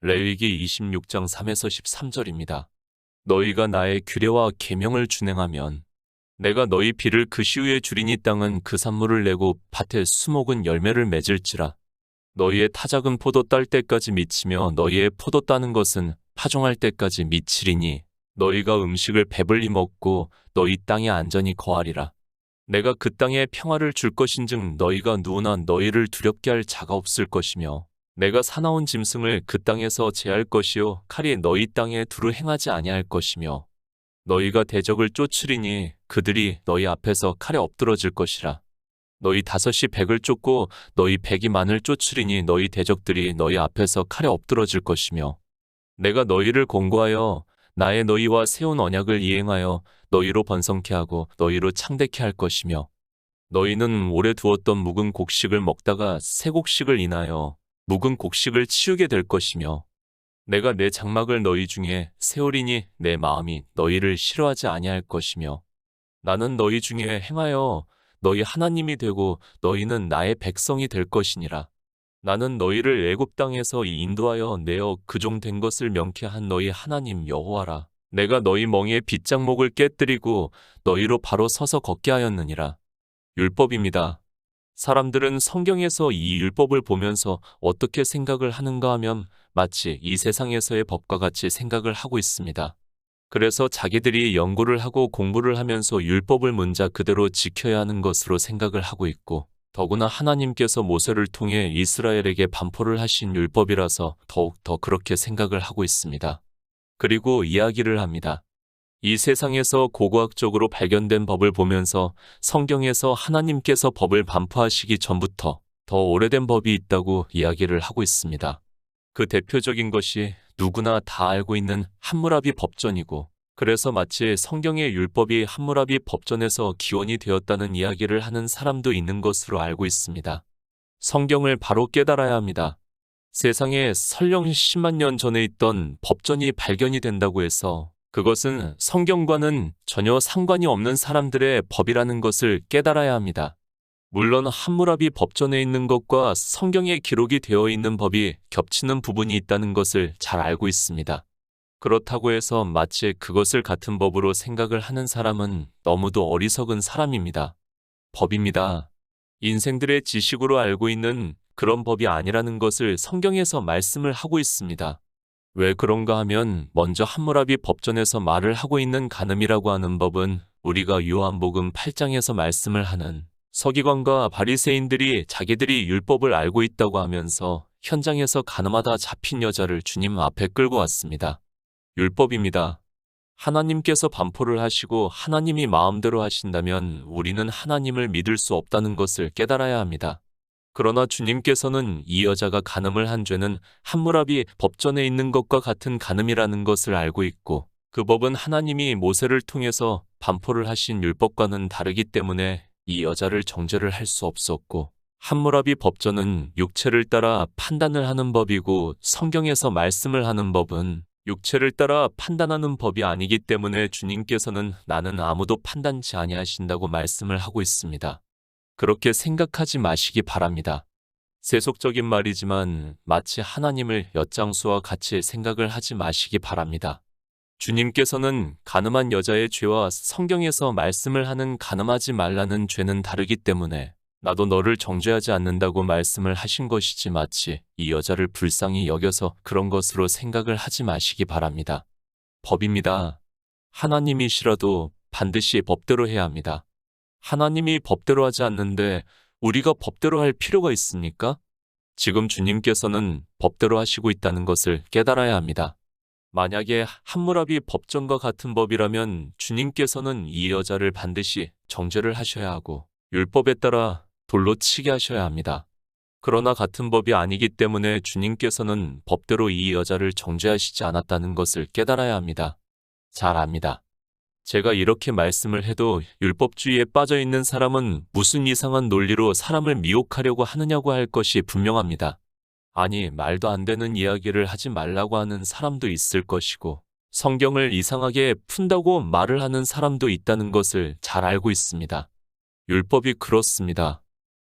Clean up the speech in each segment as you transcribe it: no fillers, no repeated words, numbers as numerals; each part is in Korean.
레위기 26장 3에서 13절입니다. 너희가 나의 규례와 계명을 준행하면 내가 너희 비를 그 시후에 주리니 땅은 그 산물을 내고 밭의 수목은 열매를 맺을지라. 너희의 타작은 포도 딸 때까지 미치며 너희의 포도 따는 것은 파종할 때까지 미치리니 너희가 음식을 배불리 먹고 너희 땅에 안전히 거하리라. 내가 그 땅에 평화를 줄 것인즉 너희가 누구나 너희를 두렵게 할 자가 없을 것이며 내가 사나운 짐승을 그 땅에서 제할 것이요 칼이 너희 땅에 두루 행하지 아니할 것이며 너희가 대적을 쫓으리니 그들이 너희 앞에서 칼에 엎드러질 것이라. 너희 5이 100을 쫓고 너희 100이 만을 쫓으리니 너희 대적들이 너희 앞에서 칼에 엎드러질 것이며 내가 너희를 공고하여 나의 너희와 세운 언약을 이행하여 너희로 번성케 하고 너희로 창대케 할 것이며 너희는 오래 두었던 묵은 곡식을 먹다가 새 곡식을 인하여 묵은 곡식을 치우게 될 것이며 내가 내 장막을 너희 중에 세우리니 내 마음이 너희를 싫어하지 아니할 것이며 나는 너희 중에 행하여 너희 하나님이 되고 너희는 나의 백성이 될 것이니라. 나는 너희를 애굽 땅에서 인도하여 내어 그종된 것을 명케한 너희 하나님 여호와라. 내가 너희 멍에 빗장목을 깨뜨리고 너희로 바로 서서 걷게 하였느니라. 율법입니다. 사람들은 성경에서 이 율법을 보면서 어떻게 생각을 하는가 하면 마치 이 세상에서의 법과 같이 생각을 하고 있습니다. 그래서 자기들이 연구를 하고 공부를 하면서 율법을 문자 그대로 지켜야 하는 것으로 생각을 하고 있고 더구나 하나님께서 모세를 통해 이스라엘에게 반포를 하신 율법이라서 더욱 더 그렇게 생각을 하고 있습니다. 그리고 이야기를 합니다. 이 세상에서 고고학적으로 발견된 법을 보면서 성경에서 하나님께서 법을 반포하시기 전부터 더 오래된 법이 있다고 이야기를 하고 있습니다. 그 대표적인 것이 누구나 다 알고 있는 함무라비 법전이고 그래서 마치 성경의 율법이 함무라비 법전에서 기원이 되었다는 이야기를 하는 사람도 있는 것으로 알고 있습니다. 성경을 바로 깨달아야 합니다. 세상에 설령 10만 년 전에 있던 법전이 발견이 된다고 해서 그것은 성경과는 전혀 상관이 없는 사람들의 법이라는 것을 깨달아야 합니다. 물론 함무라비 법전에 있는 것과 성경에 기록이 되어 있는 법이 겹치는 부분이 있다는 것을 잘 알고 있습니다. 그렇다고 해서 마치 그것을 같은 법으로 생각을 하는 사람은 너무도 어리석은 사람입니다. 법입니다. 인생들의 지식으로 알고 있는 그런 법이 아니라는 것을 성경에서 말씀을 하고 있습니다. 왜 그런가 하면 먼저 함무라비 법전에서 말을 하고 있는 간음이라고 하는 법은 우리가 요한복음 8장에서 말씀을 하는 서기관과 바리새인들이 자기들이 율법을 알고 있다고 하면서 현장에서 간음하다 잡힌 여자를 주님 앞에 끌고 왔습니다. 율법입니다. 하나님께서 반포를 하시고 하나님이 마음대로 하신다면 우리는 하나님을 믿을 수 없다는 것을 깨달아야 합니다. 그러나 주님께서는 이 여자가 간음을 한 죄는 함무라비 법전에 있는 것과 같은 간음이라는 것을 알고 있고 그 법은 하나님이 모세를 통해서 반포를 하신 율법과는 다르기 때문에 이 여자를 정죄를 할 수 없었고 함무라비 법전은 육체를 따라 판단을 하는 법이고 성경에서 말씀을 하는 법은 육체를 따라 판단하는 법이 아니기 때문에 주님께서는 나는 아무도 판단치 아니하신다고 말씀을 하고 있습니다. 그렇게 생각하지 마시기 바랍니다. 세속적인 말이지만 마치 하나님을 엿장수와 같이 생각을 하지 마시기 바랍니다. 주님께서는 간음한 여자의 죄와 성경에서 말씀을 하는 간음하지 말라는 죄는 다르기 때문에 나도 너를 정죄하지 않는다고 말씀을 하신 것이지 마치 이 여자를 불쌍히 여겨서 그런 것으로 생각을 하지 마시기 바랍니다. 법입니다. 하나님이시라도 반드시 법대로 해야 합니다. 하나님이 법대로 하지 않는데 우리가 법대로 할 필요가 있습니까? 지금 주님께서는 법대로 하시고 있다는 것을 깨달아야 합니다. 만약에 함무라비 법전과 같은 법이라면 주님께서는 이 여자를 반드시 정죄를 하셔야 하고 율법에 따라 돌로 치게 하셔야 합니다. 그러나 같은 법이 아니기 때문에 주님께서는 법대로 이 여자를 정죄하시지 않았다는 것을 깨달아야 합니다. 잘 압니다. 제가 이렇게 말씀을 해도 율법주의에 빠져 있는 사람은 무슨 이상한 논리로 사람을 미혹하려고 하느냐고 할 것이 분명합니다. 아니, 말도 안 되는 이야기를 하지 말라고 하는 사람도 있을 것이고 성경을 이상하게 푼다고 말을 하는 사람도 있다는 것을 잘 알고 있습니다. 율법이 그렇습니다.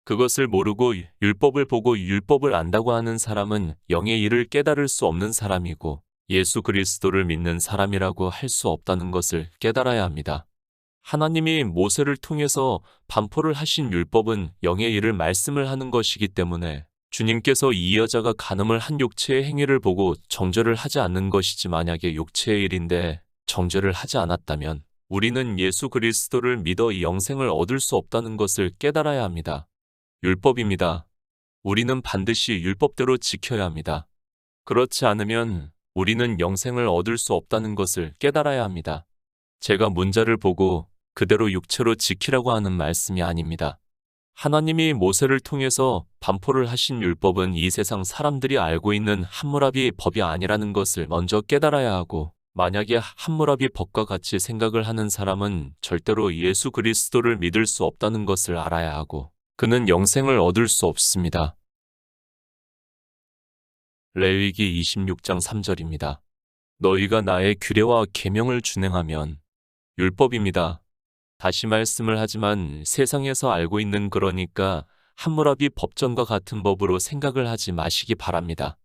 그것을 모르고 율법을 보고 율법을 안다고 하는 사람은 영의 일을 깨달을 수 없는 사람이고 예수 그리스도를 믿는 사람이라고 할 수 없다는 것을 깨달아야 합니다. 하나님이 모세를 통해서 반포를 하신 율법은 영의 일을 말씀을 하는 것이기 때문에 주님께서 이 여자가 간음을 한 육체의 행위를 보고 정죄를 하지 않는 것이지, 만약에 육체의 일인데 정죄를 하지 않았다면 우리는 예수 그리스도를 믿어 이 영생을 얻을 수 없다는 것을 깨달아야 합니다. 율법입니다. 우리는 반드시 율법대로 지켜야 합니다. 그렇지 않으면 우리는 영생을 얻을 수 없다는 것을 깨달아야 합니다. 제가 문자를 보고 그대로 육체로 지키라고 하는 말씀이 아닙니다. 하나님이 모세를 통해서 반포를 하신 율법은 이 세상 사람들이 알고 있는 함무라비 법이 아니라는 것을 먼저 깨달아야 하고, 만약에 함무라비 법과 같이 생각을 하는 사람은 절대로 예수 그리스도를 믿을 수 없다는 것을 알아야 하고 그는 영생을 얻을 수 없습니다. 레위기 26장 3절입니다. 너희가 나의 규례와 계명을 준행하면, 율법입니다. 다시 말씀을 하지만 세상에서 알고 있는, 그러니까 함무라비 법전과 같은 법으로 생각을 하지 마시기 바랍니다.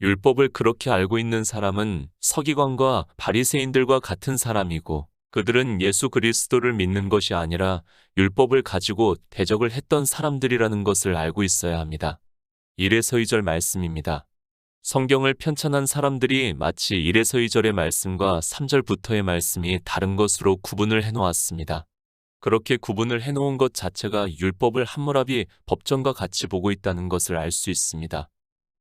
율법을 그렇게 알고 있는 사람은 서기관과 바리새인들과 같은 사람이고 그들은 예수 그리스도를 믿는 것이 아니라 율법을 가지고 대적을 했던 사람들이라는 것을 알고 있어야 합니다. 1에서 2절 말씀입니다. 성경을 편찬한 사람들이 마치 1에서 2절의 말씀과 3절부터의 말씀이 다른 것으로 구분을 해놓았습니다. 그렇게 구분을 해놓은 것 자체가 율법을 함무라비 법전과 같이 보고 있다는 것을 알 수 있습니다.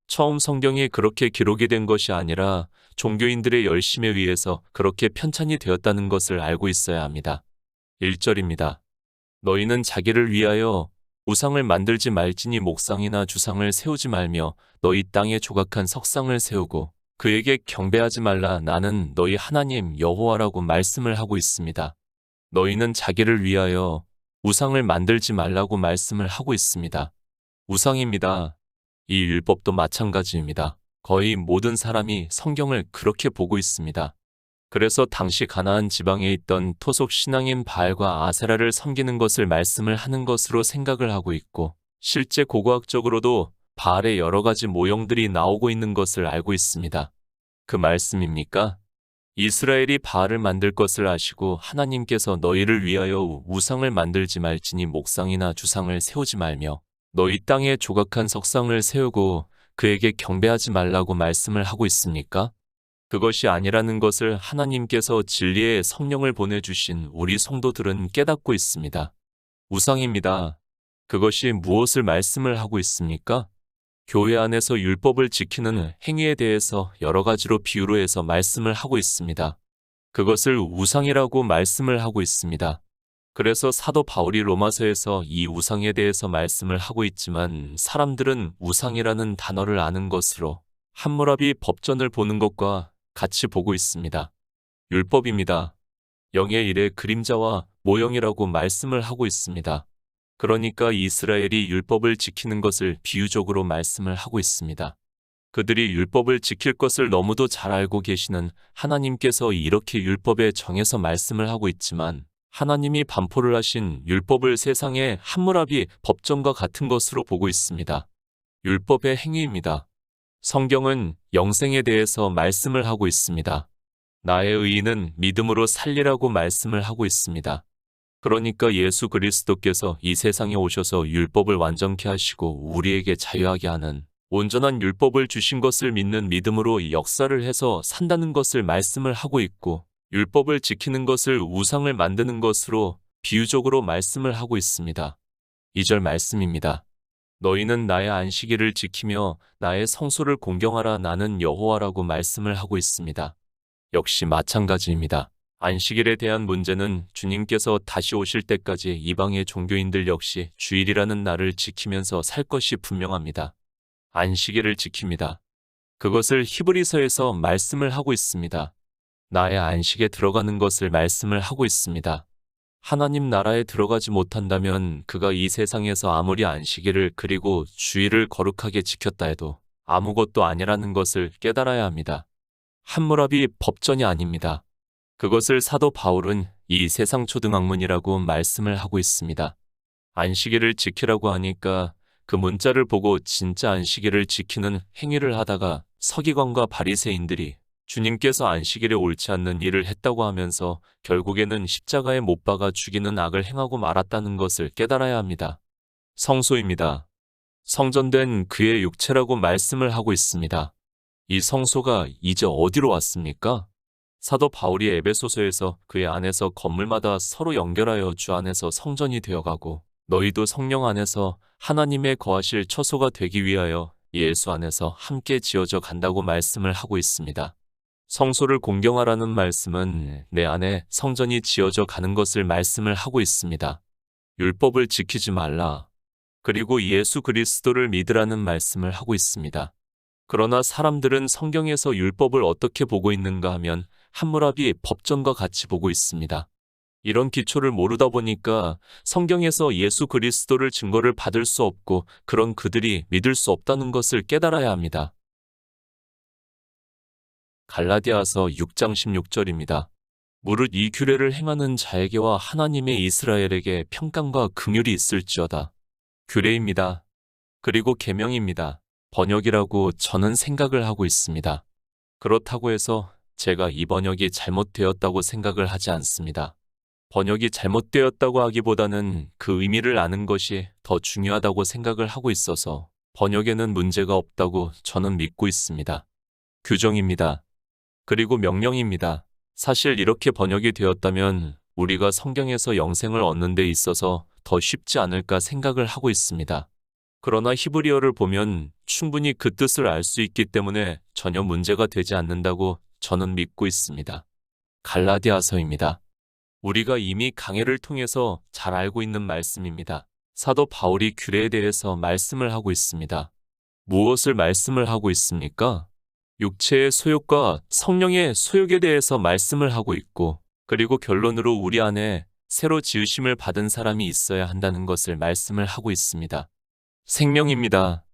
처음 성경이 그렇게 기록이 된 것이 아니라 종교인들의 열심에 의해서 그렇게 편찬이 되었다는 것을 알고 있어야 합니다. 1절입니다. 너희는 자기를 위하여 우상을 만들지 말지니 목상이나 주상을 세우지 말며 너희 땅에 조각한 석상을 세우고 그에게 경배하지 말라. 나는 너희 하나님 여호와라고 말씀을 하고 있습니다. 너희는 자기를 위하여 우상을 만들지 말라고 말씀을 하고 있습니다. 우상입니다. 이 율법도 마찬가지입니다. 거의 모든 사람이 성경을 그렇게 보고 있습니다. 그래서 당시 가나안 지방에 있던 토속 신앙인 바알과 아세라를 섬기는 것을 말씀을 하는 것으로 생각을 하고 있고, 실제 고고학적으로도 바알의 여러 가지 모형들이 나오고 있는 것을 알고 있습니다. 그 말씀입니까? 이스라엘이 바알을 만들 것을 아시고 하나님께서 너희를 위하여 우상을 만들지 말지니 목상이나 주상을 세우지 말며 너희 땅에 조각한 석상을 세우고 그에게 경배하지 말라고 말씀을 하고 있습니까? 그것이 아니라는 것을 하나님께서 진리의 성령을 보내주신 우리 성도들은 깨닫고 있습니다. 우상입니다. 그것이 무엇을 말씀을 하고 있습니까? 교회 안에서 율법을 지키는 행위에 대해서 여러 가지로 비유로 해서 말씀을 하고 있습니다. 그것을 우상이라고 말씀을 하고 있습니다. 그래서 사도 바울이 로마서에서 이 우상에 대해서 말씀을 하고 있지만 사람들은 우상이라는 단어를 아는 것으로 함무라비 법전을 보는 것과 같이 보고 있습니다. 율법입니다. 영의 일의 그림자와 모형이라고 말씀을 하고 있습니다. 그러니까 이스라엘이 율법을 지키는 것을 비유적으로 말씀을 하고 있습니다. 그들이 율법을 지킬 것을 너무도 잘 알고 계시는 하나님께서 이렇게 율법에 정해서 말씀을 하고 있지만 하나님이 반포를 하신 율법을 세상의 함무라비 법전과 같은 것으로 보고 있습니다. 율법의 행위입니다. 성경은 영생에 대해서 말씀을 하고 있습니다. 나의 의인은 믿음으로 살리라고 말씀을 하고 있습니다. 그러니까 예수 그리스도께서 이 세상에 오셔서 율법을 완전케 하시고 우리에게 자유하게 하는 온전한 율법을 주신 것을 믿는 믿음으로 역사를 해서 산다는 것을 말씀을 하고 있고, 율법을 지키는 것을 우상을 만드는 것으로 비유적으로 말씀을 하고 있습니다. 2절 말씀입니다. 너희는 나의 안식일을 지키며 나의 성소를 공경하라. 나는 여호와라고 말씀을 하고 있습니다. 역시 마찬가지입니다. 안식일에 대한 문제는 주님께서 다시 오실 때까지 이방의 종교인들 역시 주일이라는 날을 지키면서 살 것이 분명합니다. 안식일을 지킵니다. 그것을 히브리서에서 말씀을 하고 있습니다. 나의 안식에 들어가는 것을 말씀을 하고 있습니다. 하나님 나라에 들어가지 못한다면 그가 이 세상에서 아무리 안식일을 그리고 주일을 거룩하게 지켰다 해도 아무것도 아니라는 것을 깨달아야 합니다. 함무라비 법전이 아닙니다. 그것을 사도 바울은 이 세상 초등학문이라고 말씀을 하고 있습니다. 안식일을 지키라고 하니까 그 문자를 보고 진짜 안식일을 지키는 행위를 하다가 서기관과 바리새인들이 주님께서 안식일에 옳지 않는 일을 했다고 하면서 결국에는 십자가에 못 박아 죽이는 악을 행하고 말았다는 것을 깨달아야 합니다. 성소입니다. 성전된 그의 육체라고 말씀을 하고 있습니다. 이 성소가 이제 어디로 왔습니까? 사도 바울이 에베소서에서 그의 안에서 건물마다 서로 연결하여 주 안에서 성전이 되어가고 너희도 성령 안에서 하나님의 거하실 처소가 되기 위하여 예수 안에서 함께 지어져 간다고 말씀을 하고 있습니다. 성소를 공경하라는 말씀은 내 안에 성전이 지어져 가는 것을 말씀을 하고 있습니다. 율법을 지키지 말라. 그리고 예수 그리스도를 믿으라는 말씀을 하고 있습니다. 그러나 사람들은 성경에서 율법을 어떻게 보고 있는가 하면 함무라비 법전과 같이 보고 있습니다. 이런 기초를 모르다 보니까 성경에서 예수 그리스도를 증거를 받을 수 없고 그런 그들이 믿을 수 없다는 것을 깨달아야 합니다. 갈라디아서 6장 16절입니다. 무릇 이 규례를 행하는 자에게와 하나님의 이스라엘에게 평강과 긍휼이 있을지어다. 규례입니다. 그리고 계명입니다. 번역이라고 저는 생각을 하고 있습니다. 그렇다고 해서 제가 이 번역이 잘못되었다고 생각을 하지 않습니다. 번역이 잘못되었다고 하기보다는 그 의미를 아는 것이 더 중요하다고 생각을 하고 있어서 번역에는 문제가 없다고 저는 믿고 있습니다. 규정입니다. 그리고 명령입니다. 사실 이렇게 번역이 되었다면 우리가 성경에서 영생을 얻는 데 있어서 더 쉽지 않을까 생각을 하고 있습니다. 그러나 히브리어를 보면 충분히 그 뜻을 알 수 있기 때문에 전혀 문제가 되지 않는다고 저는 믿고 있습니다. 갈라디아서입니다. 우리가 이미 강해를 통해서 잘 알고 있는 말씀입니다. 사도 바울이 규례에 대해서 말씀을 하고 있습니다. 무엇을 말씀을 하고 있습니까? 육체의 소욕과 성령의 소욕에 대해서 말씀을 하고 있고, 그리고 결론으로 우리 안에 새로 지으심을 받은 사람이 있어야 한다는 것을 말씀을 하고 있습니다. 생명입니다.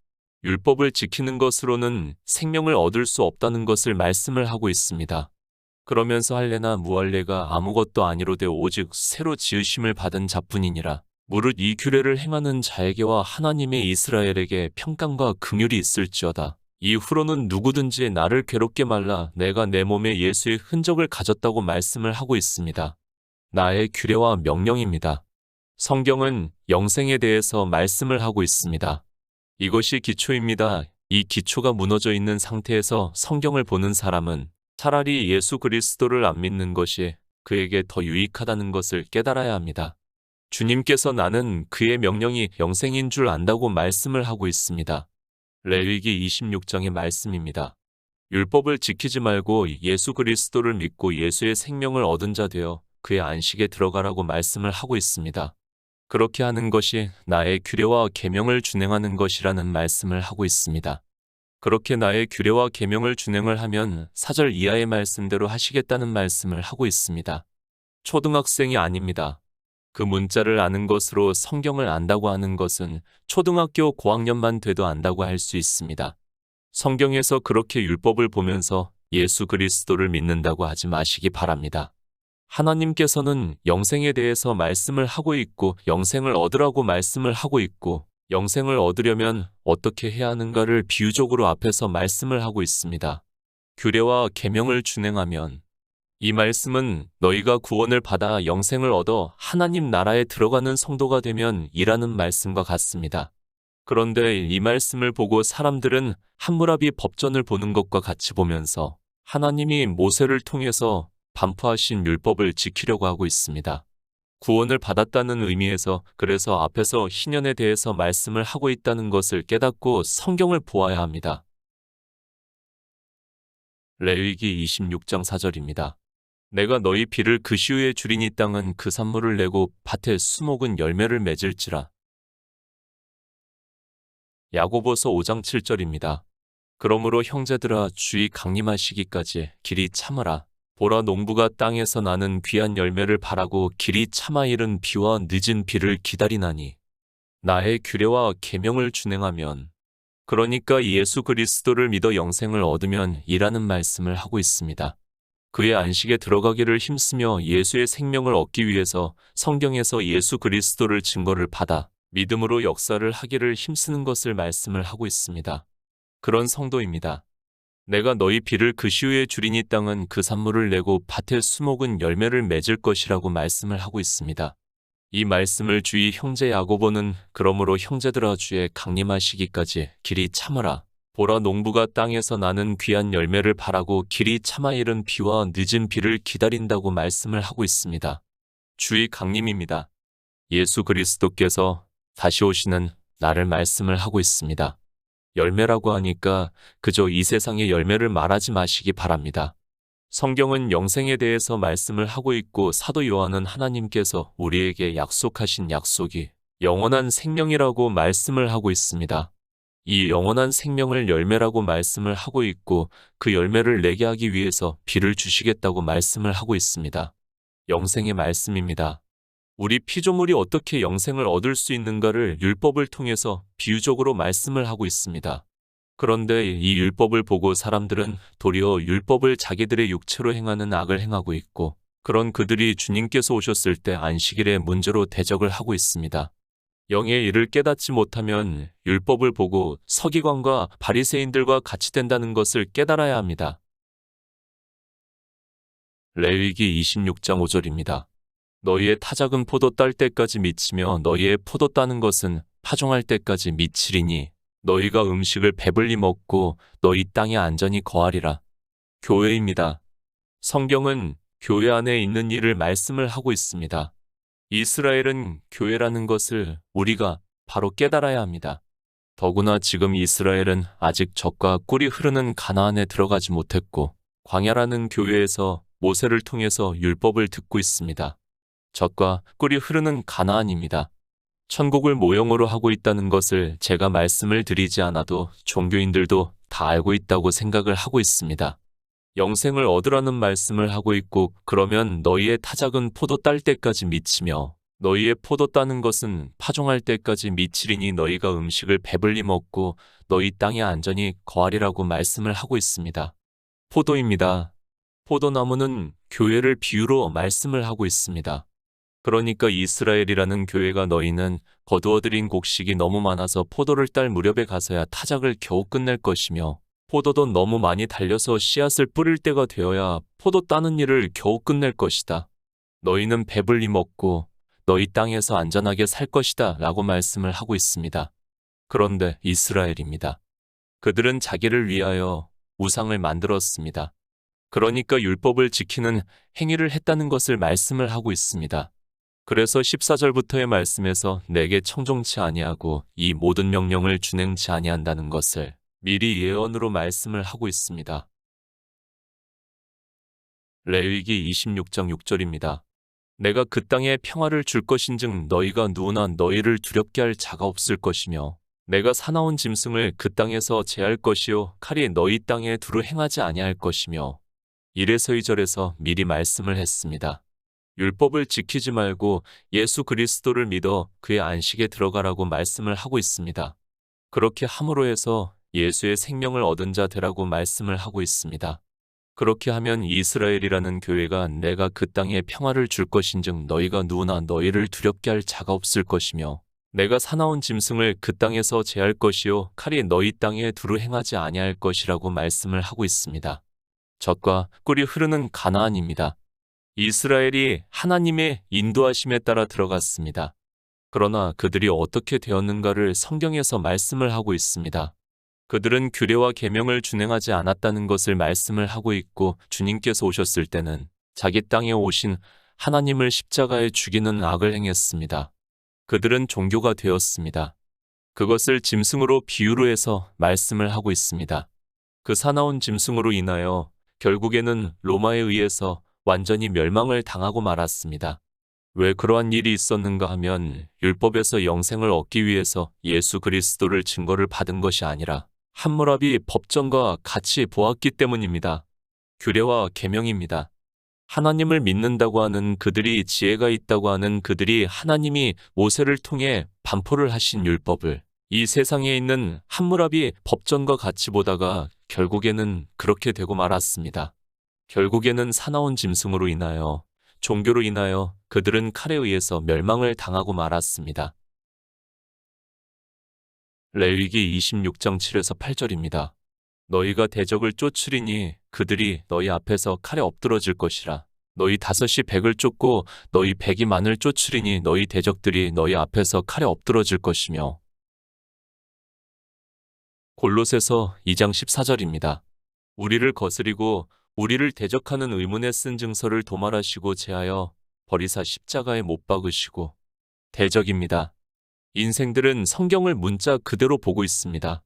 율법을 지키는 것으로는 생명을 얻을 수 없다는 것을 말씀을 하고 있습니다. 그러면서 할례나 무할례가 아무것도 아니로되 오직 새로 지으심을 받은 자뿐이니라. 무릇 이 규례를 행하는 자에게와 하나님의 이스라엘에게 평강과 긍휼이 있을지어다. 이후로는 누구든지 나를 괴롭게 말라. 내가 내 몸에 예수의 흔적을 가졌다고 말씀을 하고 있습니다. 나의 규례와 명령입니다. 성경은 영생에 대해서 말씀을 하고 있습니다. 이것이 기초입니다. 이 기초가 무너져 있는 상태에서 성경을 보는 사람은 차라리 예수 그리스도를 안 믿는 것이 그에게 더 유익하다는 것을 깨달아야 합니다. 주님께서 나는 그의 명령이 영생인 줄 안다고 말씀을 하고 있습니다. 레위기 26장의 말씀입니다. 율법을 지키지 말고 예수 그리스도를 믿고 예수의 생명을 얻은 자 되어 그의 안식에 들어가라고 말씀을 하고 있습니다. 그렇게 하는 것이 나의 규례와 계명을 준행하는 것이라는 말씀을 하고 있습니다. 그렇게 나의 규례와 계명을 준행을 하면 4절 이하의 말씀대로 하시겠다는 말씀을 하고 있습니다. 초등학생이 아닙니다. 그 문자를 아는 것으로 성경을 안다고 하는 것은 초등학교 고학년만 돼도 안다고 할 수 있습니다. 성경에서 그렇게 율법을 보면서 예수 그리스도를 믿는다고 하지 마시기 바랍니다. 하나님께서는 영생에 대해서 말씀을 하고 있고 영생을 얻으라고 말씀을 하고 있고 영생을 얻으려면 어떻게 해야 하는가를 비유적으로 앞에서 말씀을 하고 있습니다. 규례와 계명을 준행하면 이 말씀은 너희가 구원을 받아 영생을 얻어 하나님 나라에 들어가는 성도가 되면 이라는 말씀과 같습니다. 그런데 이 말씀을 보고 사람들은 함무라비 법전을 보는 것과 같이 보면서 하나님이 모세를 통해서 반포하신 율법을 지키려고 하고 있습니다. 구원을 받았다는 의미에서 그래서 앞에서 희년에 대해서 말씀을 하고 있다는 것을 깨닫고 성경을 보아야 합니다. 레위기 26장 4절입니다. 내가 너희 비를 그 시후에 주리니 땅은 그 산물을 내고 밭의 수목은 열매를 맺을지라. 야고보서 5장 7절입니다. 그러므로 형제들아 주의 강림하시기까지 길이 참으라. 보라 농부가 땅에서 나는 귀한 열매를 바라고 길이 참아 이른 비와 늦은 비를 기다리나니 나의 규례와 계명을 준행하면 그러니까 예수 그리스도를 믿어 영생을 얻으면 이라는 말씀을 하고 있습니다. 그의 안식에 들어가기를 힘쓰며 예수의 생명을 얻기 위해서 성경에서 예수 그리스도를 증거를 받아 믿음으로 역사를 하기를 힘쓰는 것을 말씀을 하고 있습니다. 그런 성도입니다. 내가 너희 비를 그 시후에 주리니 땅은 그 산물을 내고 밭의 수목은 열매를 맺을 것이라고 말씀을 하고 있습니다. 이 말씀을 주의 형제 야고보는 그러므로 형제들아 주의 강림하시기까지 길이 참으라. 보라 농부가 땅에서 나는 귀한 열매를 바라고 길이 참아 이른 비와 늦은 비를 기다린다고 말씀을 하고 있습니다. 주의 강림입니다. 예수 그리스도께서 다시 오시는 날을 말씀을 하고 있습니다. 열매라고 하니까 그저 이 세상의 열매를 말하지 마시기 바랍니다. 성경은 영생에 대해서 말씀을 하고 있고 사도 요한은 하나님께서 우리에게 약속하신 약속이 영원한 생명이라고 말씀을 하고 있습니다. 이 영원한 생명을 열매라고 말씀을 하고 있고 그 열매를 내게 하기 위해서 비를 주시겠다고 말씀을 하고 있습니다. 영생의 말씀입니다. 우리 피조물이 어떻게 영생을 얻을 수 있는가를 율법을 통해서 비유적으로 말씀을 하고 있습니다. 그런데 이 율법을 보고 사람들은 도리어 율법을 자기들의 육체로 행하는 악을 행하고 있고 그런 그들이 주님께서 오셨을 때 안식일의 문제로 대적을 하고 있습니다. 영의 일을 깨닫지 못하면 율법을 보고 서기관과 바리새인들과 같이 된다는 것을 깨달아야 합니다. 레위기 26장 5절입니다. 너희의 타작은 포도 딸 때까지 미치며 너희의 포도 따는 것은 파종할 때까지 미치리니 너희가 음식을 배불리 먹고 너희 땅에 안전히 거하리라. 교회입니다. 성경은 교회 안에 있는 일을 말씀을 하고 있습니다. 이스라엘은 교회라는 것을 우리가 바로 깨달아야 합니다. 더구나 지금 이스라엘은 아직 젖과 꿀이 흐르는 가나안에 들어가지 못했고 광야라는 교회에서 모세를 통해서 율법을 듣고 있습니다. 젖과 꿀이 흐르는 가나안입니다. 천국을 모형으로 하고 있다는 것을 제가 말씀을 드리지 않아도 종교인들도 다 알고 있다고 생각을 하고 있습니다. 영생을 얻으라는 말씀을 하고 있고 그러면 너희의 타작은 포도 딸 때까지 미치며 너희의 포도 따는 것은 파종할 때까지 미치리니 너희가 음식을 배불리 먹고 너희 땅에 안전히 거하리라고 말씀을 하고 있습니다. 포도입니다. 포도나무는 교회를 비유로 말씀을 하고 있습니다. 그러니까 이스라엘이라는 교회가 너희는 거두어들인 곡식이 너무 많아서 포도를 딸 무렵에 가서야 타작을 겨우 끝낼 것이며 포도도 너무 많이 달려서 씨앗을 뿌릴 때가 되어야 포도 따는 일을 겨우 끝낼 것이다. 너희는 배불리 먹고 너희 땅에서 안전하게 살 것이다 라고 말씀을 하고 있습니다. 그런데 이스라엘입니다. 그들은 자기를 위하여 우상을 만들었습니다. 그러니까 율법을 지키는 행위를 했다는 것을 말씀을 하고 있습니다. 그래서 14절부터의 말씀에서 내게 청종치 아니하고 이 모든 명령을 준행치 아니한다는 것을 미리 예언으로 말씀을 하고 있습니다. 레위기 26장 6절입니다. 내가 그 땅에 평화를 줄 것인즉 너희가 누구나 너희를 두렵게 할 자가 없을 것이며 내가 사나운 짐승을 그 땅에서 제할 것이요 칼이 너희 땅에 두루 행하지 아니할 것이며 1에서 2절에서 미리 말씀을 했습니다. 율법을 지키지 말고 예수 그리스도를 믿어 그의 안식에 들어가라고 말씀을 하고 있습니다. 그렇게 함으로 해서 예수의 생명을 얻은 자 되라고 말씀을 하고 있습니다. 그렇게 하면 이스라엘이라는 교회가 내가 그 땅에 평화를 줄 것인즉 너희가 누구나 너희를 두렵게 할 자가 없을 것이며 내가 사나운 짐승을 그 땅에서 제할 것이요 칼이 너희 땅에 두루 행하지 아니할 것이라고 말씀을 하고 있습니다. 젖과 꿀이 흐르는 가나안입니다. 이스라엘이 하나님의 인도하심에 따라 들어갔습니다. 그러나 그들이 어떻게 되었는가를 성경에서 말씀을 하고 있습니다. 그들은 규례와 계명을 준행하지 않았다는 것을 말씀을 하고 있고 주님께서 오셨을 때는 자기 땅에 오신 하나님을 십자가에 죽이는 악을 행했습니다. 그들은 종교가 되었습니다. 그것을 짐승으로 비유로 해서 말씀을 하고 있습니다. 그 사나운 짐승으로 인하여 결국에는 로마에 의해서 완전히 멸망을 당하고 말았습니다. 왜 그러한 일이 있었는가 하면 율법에서 영생을 얻기 위해서 예수 그리스도를 증거를 받은 것이 아니라 함무라비 법정과 같이 보았기 때문입니다. 규례와 계명입니다. 하나님을 믿는다고 하는 그들이 지혜가 있다고 하는 그들이 하나님이 모세를 통해 반포를 하신 율법을 이 세상에 있는 함무라비 법전과 같이 보다가 결국에는 그렇게 되고 말았습니다. 결국에는 사나운 짐승으로 인하여, 종교로 인하여 그들은 칼에 의해서 멸망을 당하고 말았습니다. 레위기 26장 7에서 8절입니다. 너희가 대적을 쫓으리니 그들이 너희 앞에서 칼에 엎드러질 것이라. 너희 5이 100을 쫓고 너희 100이 만을 쫓으리니 너희 대적들이 너희 앞에서 칼에 엎드러질 것이며. 골로새서 2장 14절입니다. 우리를 거스리고 우리를 대적하는 의문에 쓴 증서를 도말하시고 제하여 버리사 십자가에 못 박으시고. 대적입니다. 인생들은 성경을 문자 그대로 보고 있습니다.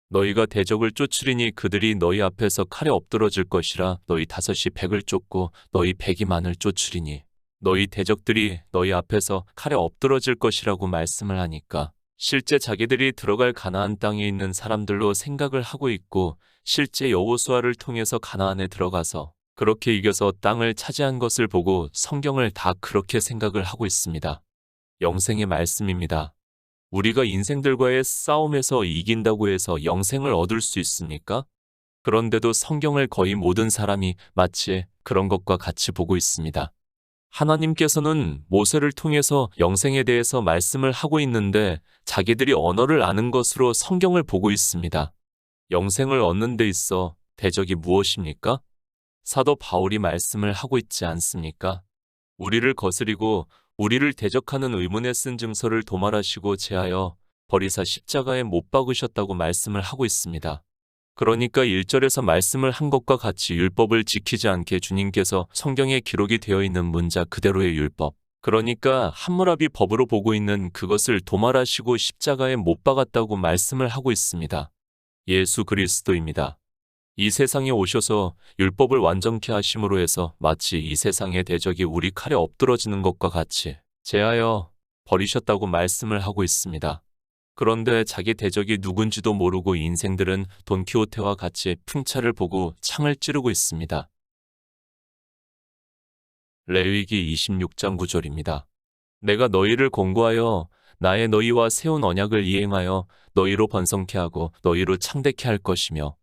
너희가 대적을 쫓으리니 그들이 너희 앞에서 칼에 엎드러질 것이라. 너희 5이 100을 쫓고 너희 100이 만을 쫓으리니 너희 대적들이 너희 앞에서 칼에 엎드러질 것이라고 말씀을 하니까 실제 자기들이 들어갈 가나안 땅에 있는 사람들로 생각을 하고 있고 실제 여호수아를 통해서 가나안에 들어가서 그렇게 이겨서 땅을 차지한 것을 보고 성경을 다 그렇게 생각을 하고 있습니다. 영생의 말씀입니다. 우리가 인생들과의 싸움에서 이긴다고 해서 영생을 얻을 수 있습니까? 그런데도 성경을 거의 모든 사람이 마치 그런 것과 같이 보고 있습니다. 하나님께서는 모세를 통해서 영생에 대해서 말씀을 하고 있는데 자기들이 언어를 아는 것으로 성경을 보고 있습니다. 영생을 얻는 데 있어 대적이 무엇입니까? 사도 바울이 말씀을 하고 있지 않습니까? 우리를 거스리고 우리를 대적하는 의문에 쓴 증서를 도말하시고 제하여 버리사 십자가에 못 박으셨다고 말씀을 하고 있습니다. 그러니까 1절에서 말씀을 한 것과 같이 율법을 지키지 않게 주님께서 성경에 기록이 되어 있는 문자 그대로의 율법, 그러니까 함무라비 법으로 보고 있는 그것을 도말하시고 십자가에 못 박았다고 말씀을 하고 있습니다. 예수 그리스도입니다. 이 세상에 오셔서 율법을 완전케 하심으로 해서 마치 이 세상의 대적이 우리 칼에 엎드러지는 것과 같이 제하여 버리셨다고 말씀을 하고 있습니다. 그런데 자기 대적이 누군지도 모르고 인생들은 돈키호테와 같이 풍차를 보고 창을 찌르고 있습니다. 레위기 26장 9절입니다. 내가 너희를 권고하여 나의 너희와 세운 언약을 이행하여 너희로 번성케 하고 너희로 창대케 할 것이며.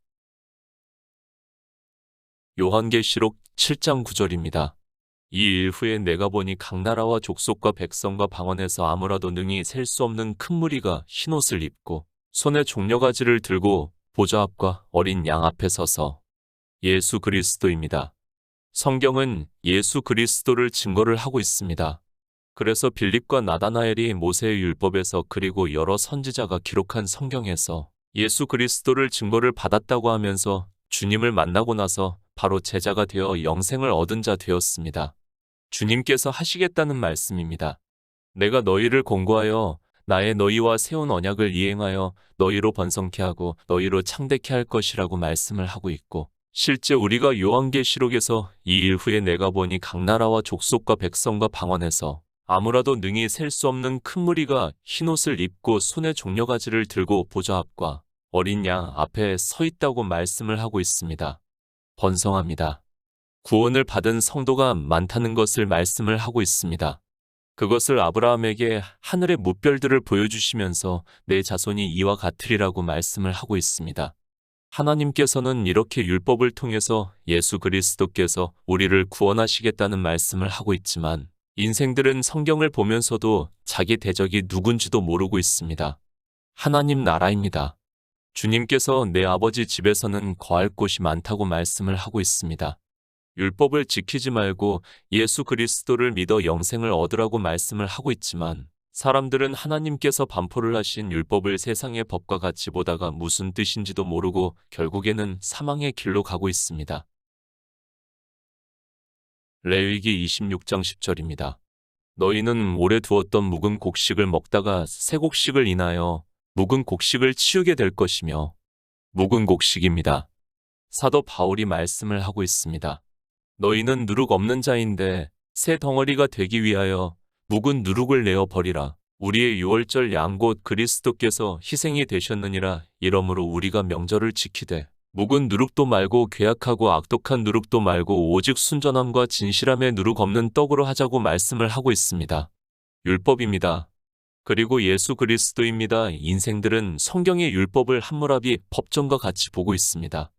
요한계시록 7장 9절입니다. 이 일 후에 내가 보니 각 나라와 족속과 백성과 방언에서 아무라도 능히 셀 수 없는 큰 무리가 흰옷을 입고 손에 종려가지를 들고 보좌 앞과 어린 양 앞에 서서. 예수 그리스도입니다. 성경은 예수 그리스도를 증거를 하고 있습니다. 그래서 빌립과 나다나엘이 모세의 율법에서 그리고 여러 선지자가 기록한 성경에서 예수 그리스도를 증거를 받았다고 하면서 주님을 만나고 나서 바로 제자가 되어 영생을 얻은 자 되었습니다. 주님께서 하시겠다는 말씀입니다. 내가 너희를 권고하여 나의 너희와 세운 언약을 이행하여 너희로 번성케 하고 너희로 창대케 할 것이라고 말씀을 하고 있고, 실제 우리가 요한계시록에서 이 일 후에 내가 보니 각 나라와 족속과 백성과 방언에서 아무라도 능히 셀 수 없는 큰 무리가 흰옷을 입고 손에 종려가지를 들고 보좌 앞과 어린 양 앞에 서 있다고 말씀을 하고 있습니다. 번성합니다. 구원을 받은 성도가 많다는 것을 말씀을 하고 있습니다. 그것을 아브라함에게 하늘의 무별들을 보여주시면서 내 자손이 이와 같으리라고 말씀을 하고 있습니다. 하나님께서는 이렇게 율법을 통해서 예수 그리스도께서 우리를 구원하시겠다는 말씀을 하고 있지만 인생들은 성경을 보면서도 자기 대적이 누군지도 모르고 있습니다. 하나님 나라입니다. 주님께서 내 아버지 집에서는 거할 곳이 많다고 말씀을 하고 있습니다. 율법을 지키지 말고 예수 그리스도를 믿어 영생을 얻으라고 말씀을 하고 있지만 사람들은 하나님께서 반포를 하신 율법을 세상의 법과 같이 보다가 무슨 뜻인지도 모르고 결국에는 사망의 길로 가고 있습니다. 레위기 26장 10절입니다. 너희는 오래 두었던 묵은 곡식을 먹다가 새 곡식을 인하여 묵은 곡식을 치우게 될 것이며. 묵은 곡식입니다. 사도 바울이 말씀을 하고 있습니다. 너희는 누룩 없는 자인데 새 덩어리가 되기 위하여 묵은 누룩을 내어 버리라. 우리의 유월절 양 곧 그리스도께서 희생이 되셨느니라. 이러므로 우리가 명절을 지키되 묵은 누룩도 말고 괴악하고 악독한 누룩도 말고 오직 순전함과 진실함의 누룩 없는 떡으로 하자고 말씀을 하고 있습니다. 율법입니다. 그리고 예수 그리스도입니다. 인생들은 성경의 율법을 함무라비 법전과 같이 보고 있습니다.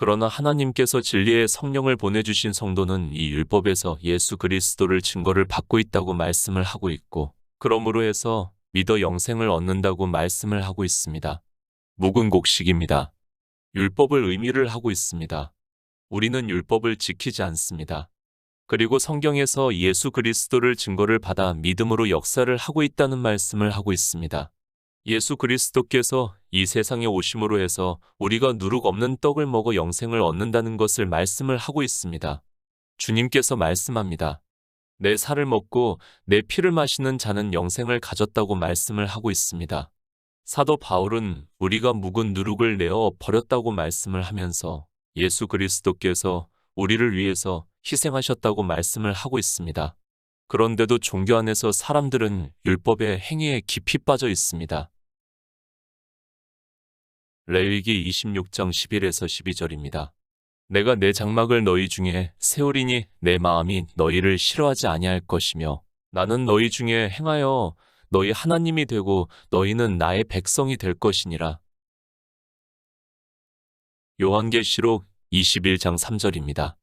그러나 하나님께서 진리의 성령을 보내주신 성도는 이 율법에서 예수 그리스도를 증거를 받고 있다고 말씀을 하고 있고, 그러므로 해서 믿어 영생을 얻는다고 말씀을 하고 있습니다. 묵은 곡식입니다. 율법을 의미를 하고 있습니다. 우리는 율법을 지키지 않습니다. 그리고 성경에서 예수 그리스도를 증거를 받아 믿음으로 역사를 하고 있다는 말씀을 하고 있습니다. 예수 그리스도께서 이 세상에 오심으로 해서 우리가 누룩 없는 떡을 먹어 영생을 얻는다는 것을 말씀을 하고 있습니다. 주님께서 말씀합니다. 내 살을 먹고 내 피를 마시는 자는 영생을 가졌다고 말씀을 하고 있습니다. 사도 바울은 우리가 묵은 누룩을 내어 버렸다고 말씀을 하면서 예수 그리스도께서 우리를 위해서 희생하셨다고 말씀을 하고 있습니다. 그런데도 종교 안에서 사람들은 율법의 행위에 깊이 빠져 있습니다. 레위기 26장 11에서 12절입니다. 내가 내 장막을 너희 중에 세우리니 내 마음이 너희를 싫어하지 아니할 것이며 나는 너희 중에 행하여 너희 하나님이 되고 너희는 나의 백성이 될 것이니라. 요한계시록 21장 3절입니다.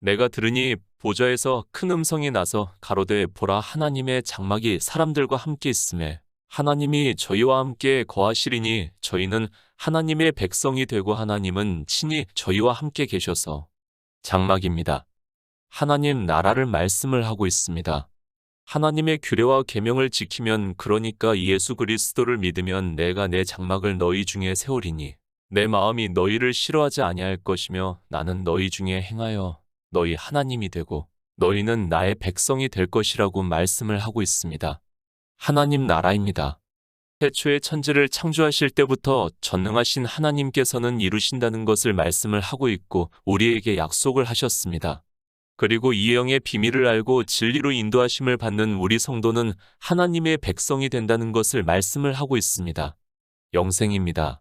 내가 들으니 보좌에서 큰 음성이 나서 가로되 보라 하나님의 장막이 사람들과 함께 있음에 하나님이 저희와 함께 거하시리니 저희는 하나님의 백성이 되고 하나님은 친히 저희와 함께 계셔서 장막입니다. 하나님 나라를 말씀을 하고 있습니다. 하나님의 규례와 계명을 지키면 그러니까 예수 그리스도를 믿으면 내가 내 장막을 너희 중에 세우리니 내 마음이 너희를 싫어하지 아니할 것이며 나는 너희 중에 행하여 너희 하나님이 되고 너희는 나의 백성이 될 것이라고 말씀을 하고 있습니다. 하나님 나라입니다. 태초에 천지를 창조하실 때부터 전능하신 하나님께서는 이루신다는 것을 말씀을 하고 있고 우리에게 약속을 하셨습니다. 그리고 이 영의 비밀을 알고 진리로 인도하심을 받는 우리 성도는 하나님의 백성이 된다는 것을 말씀을 하고 있습니다. 영생입니다.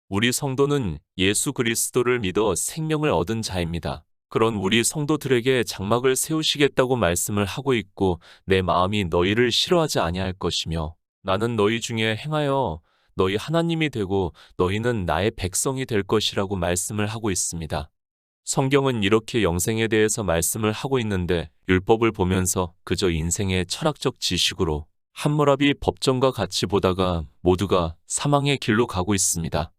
우리 성도는 예수 그리스도를 믿어 생명을 얻은 자입니다. 그런 우리 성도들에게 장막을 세우시겠다고 말씀을 하고 있고 내 마음이 너희를 싫어하지 아니할 것이며 나는 너희 중에 행하여 너희 하나님이 되고 너희는 나의 백성이 될 것이라고 말씀을 하고 있습니다. 성경은 이렇게 영생에 대해서 말씀을 하고 있는데 율법을 보면서 그저 인생의 철학적 지식으로 함무라비 법정과 같이 보다가 모두가 사망의 길로 가고 있습니다.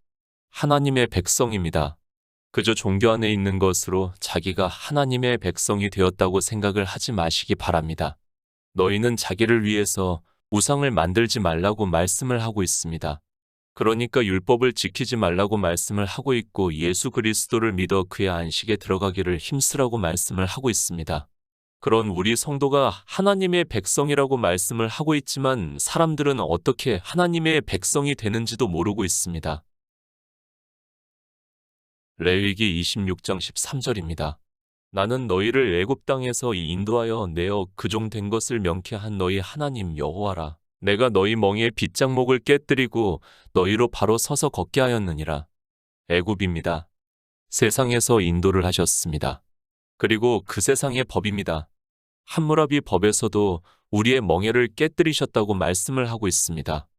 하나님의 백성입니다. 그저 종교 안에 있는 것으로 자기가 하나님의 백성이 되었다고 생각을 하지 마시기 바랍니다. 너희는 자기를 위해서 우상을 만들지 말라고 말씀을 하고 있습니다. 그러니까 율법을 지키지 말라고 말씀을 하고 있고 예수 그리스도를 믿어 그의 안식에 들어가기를 힘쓰라고 말씀을 하고 있습니다. 그런 우리 성도가 하나님의 백성이라고 말씀을 하고 있지만 사람들은 어떻게 하나님의 백성이 되는지도 모르고 있습니다. 레위기 26장 13절입니다. 나는 너희를 애굽 땅에서 인도하여 내어 그종된 것을 명케한 너희 하나님 여호와라. 내가 너희 멍에 빗장목을 깨뜨리고 너희로 바로 서서 걷게 하였느니라. 애굽입니다. 세상에서 인도를 하셨습니다. 그리고 그 세상의 법입니다. 함무라비 법에서도 우리의 멍에를 깨뜨리셨다고 말씀을 하고 있습니다.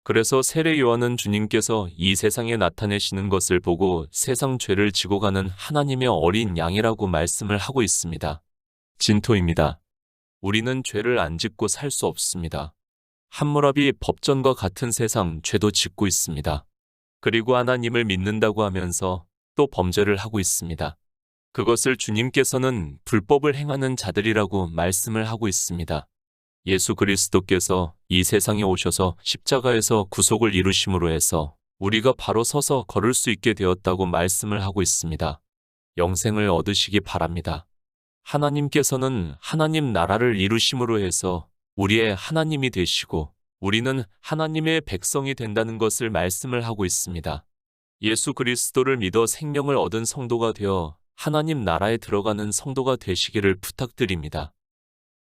그래서 세례 요한은 주님께서 이 세상에 나타내시는 것을 보고 세상 죄를 지고 가는 하나님의 어린 양이라고 말씀을 하고 있습니다. 진토입니다. 우리는 죄를 안 짓고 살 수 없습니다. 함무라비 법전과 같은 세상 죄도 짓고 있습니다. 그리고 하나님을 믿는다고 하면서 또 범죄를 하고 있습니다. 그것을 주님께서는 불법을 행하는 자들이라고 말씀을 하고 있습니다. 예수 그리스도께서 이 세상에 오셔서 십자가에서 구속을 이루심으로 해서 우리가 바로 서서 걸을 수 있게 되었다고 말씀을 하고 있습니다. 영생을 얻으시기 바랍니다. 하나님께서는 하나님 나라를 이루심으로 해서 우리의 하나님이 되시고 우리는 하나님의 백성이 된다는 것을 말씀을 하고 있습니다. 예수 그리스도를 믿어 생명을 얻은 성도가 되어 하나님 나라에 들어가는 성도가 되시기를 부탁드립니다.